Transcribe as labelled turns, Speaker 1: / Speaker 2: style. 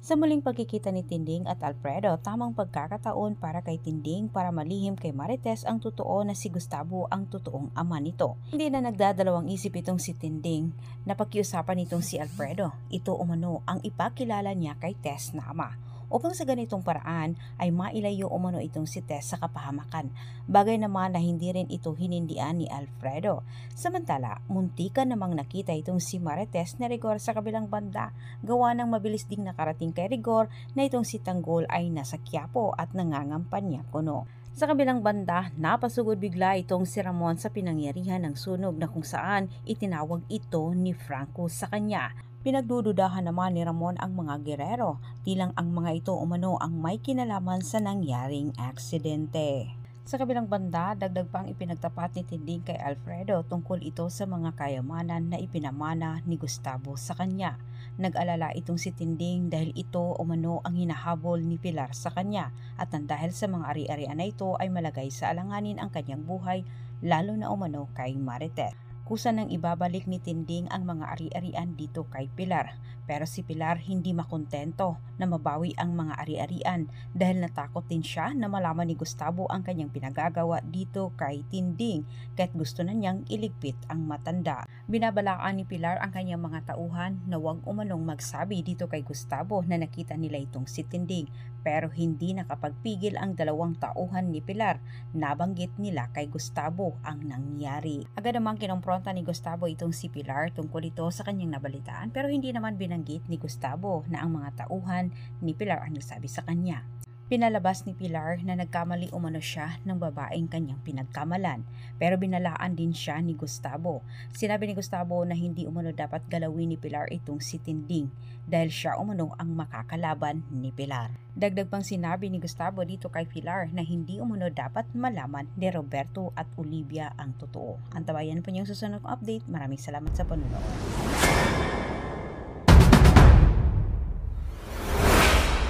Speaker 1: Sa muling pagkikita ni Tinding at Alfredo, tamang pagkakataon para kay Tinding para malihim kay Marites ang totoo na si Gustavo ang totoong ama nito. Hindi na nagdadalawang isip itong si Tinding na pakiusapan nitong si Alfredo. Ito umano ang ipakilala niya kay Tess na ama. Upang sa ganitong paraan ay mailayo umano itong si Tess sa kapahamakan. Bagay naman na hindi rin ito hinindian ni Alfredo. Samantala, muntikan namang nakita itong si Marites na Rigor sa kabilang banda. Gawa ng mabilis ding nakarating kay Rigor na itong si Tanggol ay nasa Quiapo at nangangampanya kuno. Sa kabilang banda, napasugod bigla itong si Ramon sa pinangyarihan ng sunog na kung saan itinawag ito ni Franco sa kanya. Pinagdududahan naman ni Ramon ang mga gerero, tilang ang mga ito umano ang may kinalaman sa nangyaring aksidente. Sa kabilang banda, dagdag pa ang ipinagtapat ni Tinding kay Alfredo tungkol ito sa mga kayamanan na ipinamana ni Gustavo sa kanya. Nag-alala itong si Tinding dahil ito umano ang hinahabol ni Pilar sa kanya at nang dahil sa mga ari-arian na ito ay malagay sa alanganin ang kanyang buhay lalo na umano kay Marites. Kusa nang ibabalik ni Tinding ang mga ari-arian dito kay Pilar, pero si Pilar hindi makontento na mabawi ang mga ari-arian dahil natakot din siya na malaman ni Gustavo ang kanyang pinagagawa dito kay Tinding kahit gusto na niyang iligpit ang matanda. Binabalaan ni Pilar ang kanyang mga tauhan na huwag umanong magsabi dito kay Gustavo na nakita nila itong si Tinding, pero hindi nakapagpigil ang dalawang tauhan ni Pilar. Nabanggit nila kay Gustavo ang nangyari. Agad namang kinompronta ni Gustavo itong si Pilar tungkol ito sa kanyang nabalitaan, pero hindi naman binanggit ni Gustavo na ang mga tauhan ni Pilar ang nagsabi sa kanya. Pinalabas ni Pilar na nagkamali umano siya ng babaeng kanyang pinagkamalan, pero binalaan din siya ni Gustavo. Sinabi ni Gustavo na hindi umano dapat galawin ni Pilar itong si Tinding dahil siya umano ang makakalaban ni Pilar. Dagdag pang sinabi ni Gustavo dito kay Pilar na hindi umano dapat malaman ni Roberto at Olivia ang totoo. Antabayan po niyong susunod kong update. Maraming salamat sa panunood.